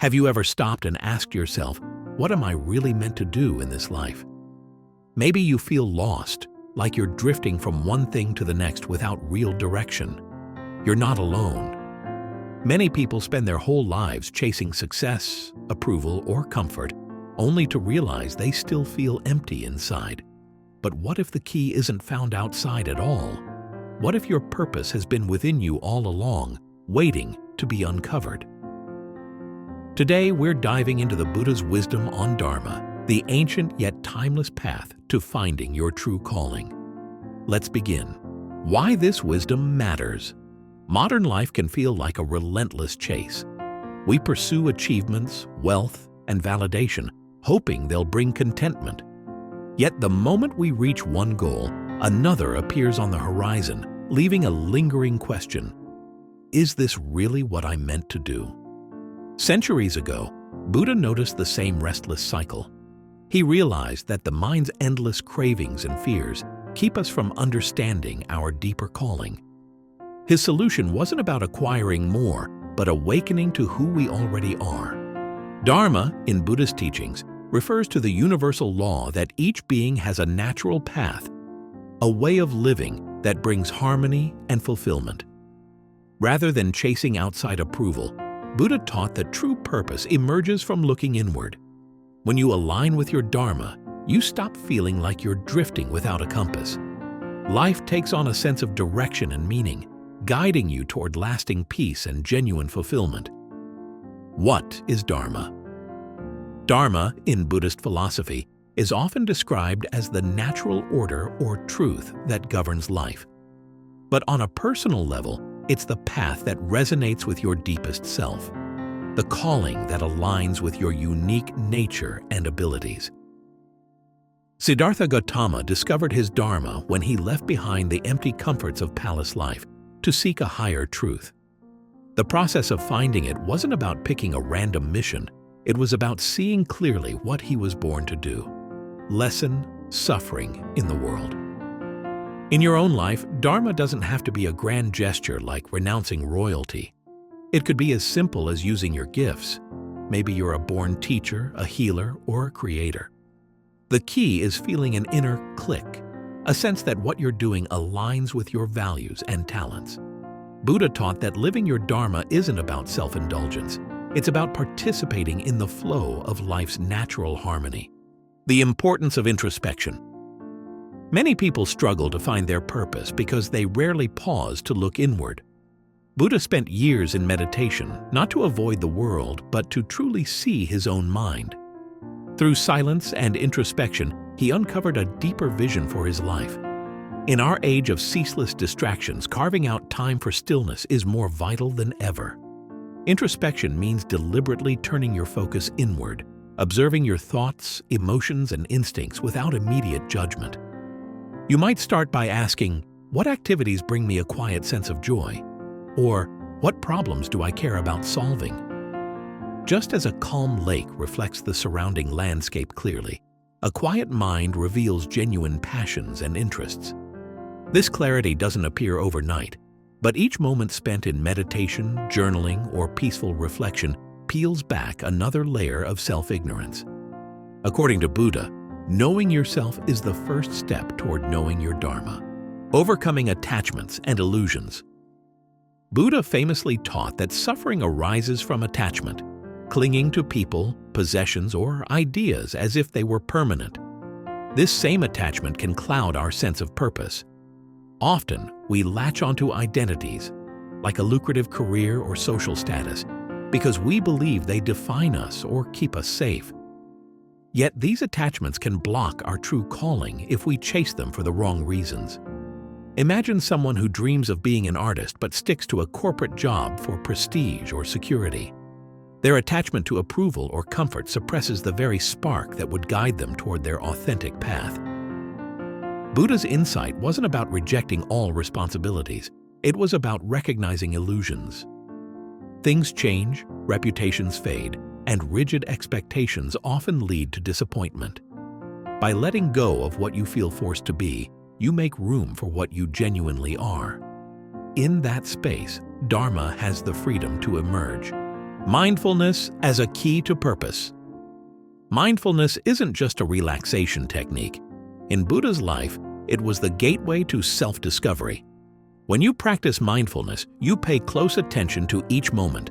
Have you ever stopped and asked yourself, what am I really meant to do in this life? Maybe you feel lost, like you're drifting from one thing to the next without real direction. You're not alone. Many people spend their whole lives chasing success, approval, or comfort, only to realize they still feel empty inside. But what if the key isn't found outside at all? What if your purpose has been within you all along, waiting to be uncovered? Today, we're diving into the Buddha's wisdom on Dharma, the ancient yet timeless path to finding your true calling. Let's begin. Why this wisdom matters. Modern life can feel like a relentless chase. We pursue achievements, wealth, and validation, hoping they'll bring contentment. Yet the moment we reach one goal, another appears on the horizon, leaving a lingering question. Is this really what I'm meant to do? Centuries ago, Buddha noticed the same restless cycle. He realized that the mind's endless cravings and fears keep us from understanding our deeper calling. His solution wasn't about acquiring more, but awakening to who we already are. Dharma, in Buddhist teachings, refers to the universal law that each being has a natural path, a way of living that brings harmony and fulfillment. Rather than chasing outside approval, Buddha taught that true purpose emerges from looking inward. When you align with your Dharma, you stop feeling like you're drifting without a compass. Life takes on a sense of direction and meaning, guiding you toward lasting peace and genuine fulfillment. What is Dharma? Dharma, in Buddhist philosophy, is often described as the natural order or truth that governs life. But on a personal level, it's the path that resonates with your deepest self, the calling that aligns with your unique nature and abilities. Siddhartha Gautama discovered his Dharma when he left behind the empty comforts of palace life to seek a higher truth. The process of finding it wasn't about picking a random mission, it was about seeing clearly what he was born to do: lessen suffering in the world. In your own life, Dharma doesn't have to be a grand gesture like renouncing royalty. It could be as simple as using your gifts. Maybe you're a born teacher, a healer, or a creator. The key is feeling an inner click, a sense that what you're doing aligns with your values and talents. Buddha taught that living your Dharma isn't about self-indulgence. It's about participating in the flow of life's natural harmony. The importance of introspection. Many people struggle to find their purpose because they rarely pause to look inward. Buddha spent years in meditation, not to avoid the world, but to truly see his own mind. Through silence and introspection, he uncovered a deeper vision for his life. In our age of ceaseless distractions, carving out time for stillness is more vital than ever. Introspection means deliberately turning your focus inward, observing your thoughts, emotions, and instincts without immediate judgment. You might start by asking, what activities bring me a quiet sense of joy? Or, what problems do I care about solving? Just as a calm lake reflects the surrounding landscape clearly, a quiet mind reveals genuine passions and interests. This clarity doesn't appear overnight, but each moment spent in meditation, journaling, or peaceful reflection peels back another layer of self-ignorance. According to Buddha, knowing yourself is the first step toward knowing your Dharma, overcoming attachments and illusions. Buddha famously taught that suffering arises from attachment, clinging to people, possessions, or ideas as if they were permanent. This same attachment can cloud our sense of purpose. Often, we latch onto identities, like a lucrative career or social status, because we believe they define us or keep us safe. Yet these attachments can block our true calling if we chase them for the wrong reasons. Imagine someone who dreams of being an artist but sticks to a corporate job for prestige or security. Their attachment to approval or comfort suppresses the very spark that would guide them toward their authentic path. Buddha's insight wasn't about rejecting all responsibilities. It was about recognizing illusions. Things change, reputations fade, and rigid expectations often lead to disappointment. By letting go of what you feel forced to be, you make room for what you genuinely are. In that space, Dharma has the freedom to emerge. Mindfulness as a key to purpose. Mindfulness isn't just a relaxation technique. In Buddha's life, it was the gateway to self-discovery. When you practice mindfulness, you pay close attention to each moment,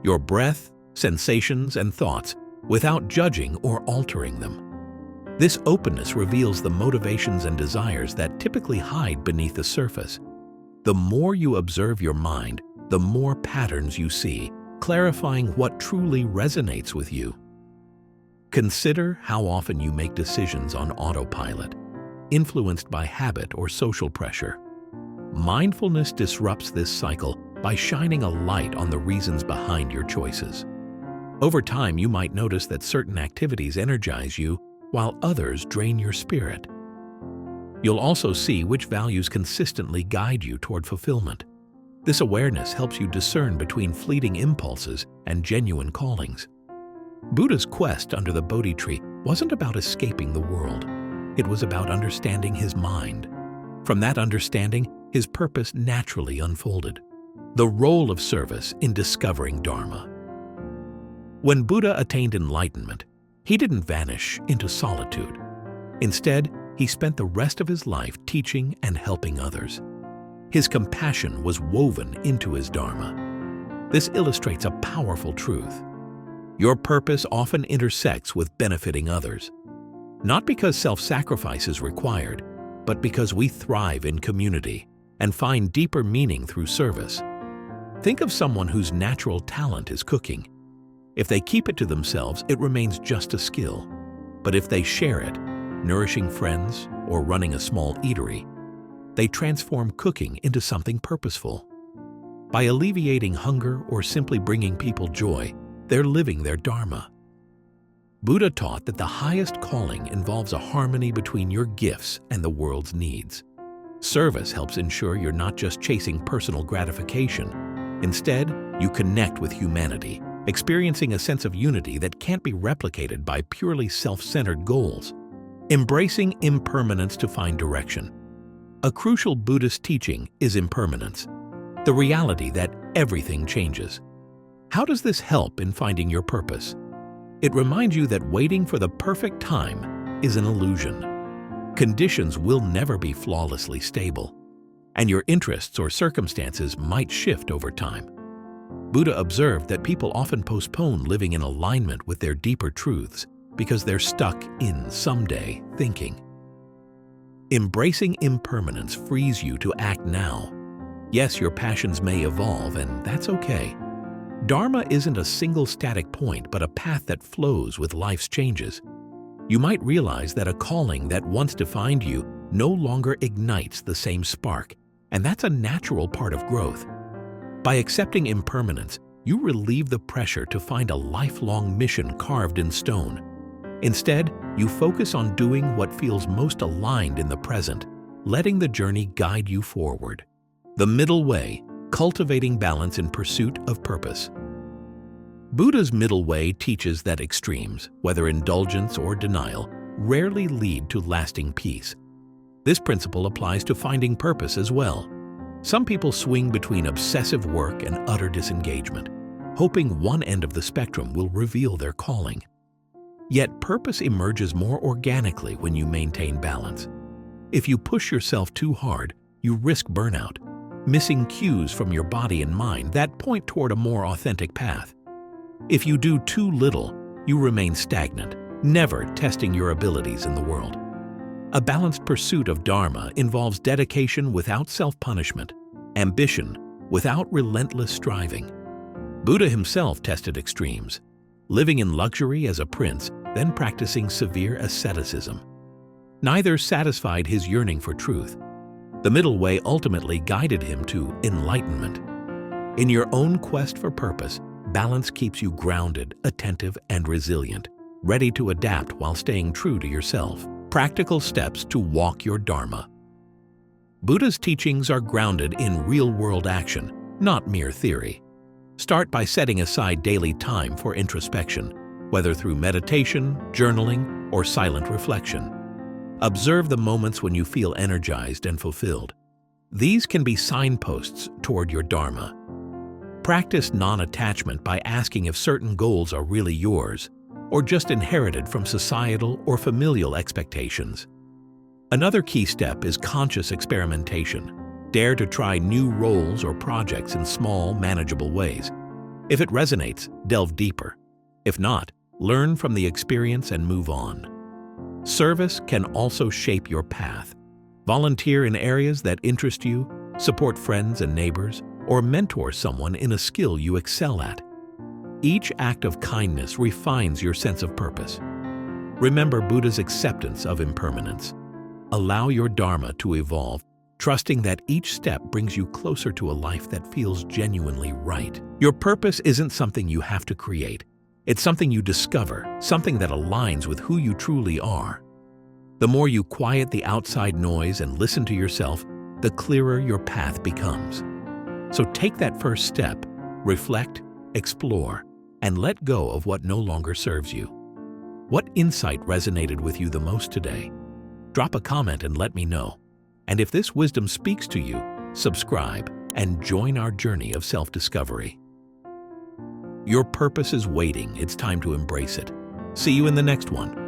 your breath, sensations, and thoughts, without judging or altering them. This openness reveals the motivations and desires that typically hide beneath the surface. The more you observe your mind, the more patterns you see, clarifying what truly resonates with you. Consider how often you make decisions on autopilot, influenced by habit or social pressure. Mindfulness disrupts this cycle by shining a light on the reasons behind your choices. Over time, you might notice that certain activities energize you while others drain your spirit. You'll also see which values consistently guide you toward fulfillment. This awareness helps you discern between fleeting impulses and genuine callings. Buddha's quest under the Bodhi tree wasn't about escaping the world. It was about understanding his mind. From that understanding, his purpose naturally unfolded. The role of service in discovering Dharma. When Buddha attained enlightenment, he didn't vanish into solitude. Instead, he spent the rest of his life teaching and helping others. His compassion was woven into his Dharma. This illustrates a powerful truth. Your purpose often intersects with benefiting others. Not because self-sacrifice is required, but because we thrive in community and find deeper meaning through service. Think of someone whose natural talent is cooking. If they keep it to themselves, it remains just a skill. But if they share it, nourishing friends or running a small eatery, they transform cooking into something purposeful. By alleviating hunger or simply bringing people joy, they're living their Dharma. Buddha taught that the highest calling involves a harmony between your gifts and the world's needs. Service helps ensure you're not just chasing personal gratification. Instead, you connect with humanity, experiencing a sense of unity that can't be replicated by purely self-centered goals. Embracing impermanence to find direction. A crucial Buddhist teaching is impermanence, the reality that everything changes. How does this help in finding your purpose? It reminds you that waiting for the perfect time is an illusion. Conditions will never be flawlessly stable, and your interests or circumstances might shift over time. Buddha observed that people often postpone living in alignment with their deeper truths because they're stuck in someday thinking. Embracing impermanence frees you to act now. Yes, your passions may evolve, and that's okay. Dharma isn't a single static point, but a path that flows with life's changes. You might realize that a calling that once defined you no longer ignites the same spark, and that's a natural part of growth. By accepting impermanence, you relieve the pressure to find a lifelong mission carved in stone. Instead, you focus on doing what feels most aligned in the present, letting the journey guide you forward. The middle way, cultivating balance in pursuit of purpose. Buddha's middle way teaches that extremes, whether indulgence or denial, rarely lead to lasting peace. This principle applies to finding purpose as well. Some people swing between obsessive work and utter disengagement, hoping one end of the spectrum will reveal their calling. Yet purpose emerges more organically when you maintain balance. If you push yourself too hard, you risk burnout, missing cues from your body and mind that point toward a more authentic path. If you do too little, you remain stagnant, never testing your abilities in the world. A balanced pursuit of Dharma involves dedication without self-punishment, ambition without relentless striving. Buddha himself tested extremes, living in luxury as a prince, then practicing severe asceticism. Neither satisfied his yearning for truth. The middle way ultimately guided him to enlightenment. In your own quest for purpose, balance keeps you grounded, attentive, and resilient, ready to adapt while staying true to yourself. Practical steps to walk your Dharma. Buddha's teachings are grounded in real-world action, not mere theory. Start by setting aside daily time for introspection, whether through meditation, journaling, or silent reflection. Observe the moments when you feel energized and fulfilled. These can be signposts toward your Dharma. Practice non-attachment by asking if certain goals are really yours or just inherited from societal or familial expectations. Another key step is conscious experimentation. Dare to try new roles or projects in small, manageable ways. If it resonates, delve deeper. If not, learn from the experience and move on. Service can also shape your path. Volunteer in areas that interest you, support friends and neighbors, or mentor someone in a skill you excel at. Each act of kindness refines your sense of purpose. Remember Buddha's acceptance of impermanence. Allow your Dharma to evolve, trusting that each step brings you closer to a life that feels genuinely right. Your purpose isn't something you have to create. It's something you discover, something that aligns with who you truly are. The more you quiet the outside noise and listen to yourself, the clearer your path becomes. So take that first step, reflect, explore, and let go of what no longer serves you. What insight resonated with you the most today? Drop a comment and let me know. And if this wisdom speaks to you, subscribe and join our journey of self-discovery. Your purpose is waiting. It's time to embrace it. See you in the next one.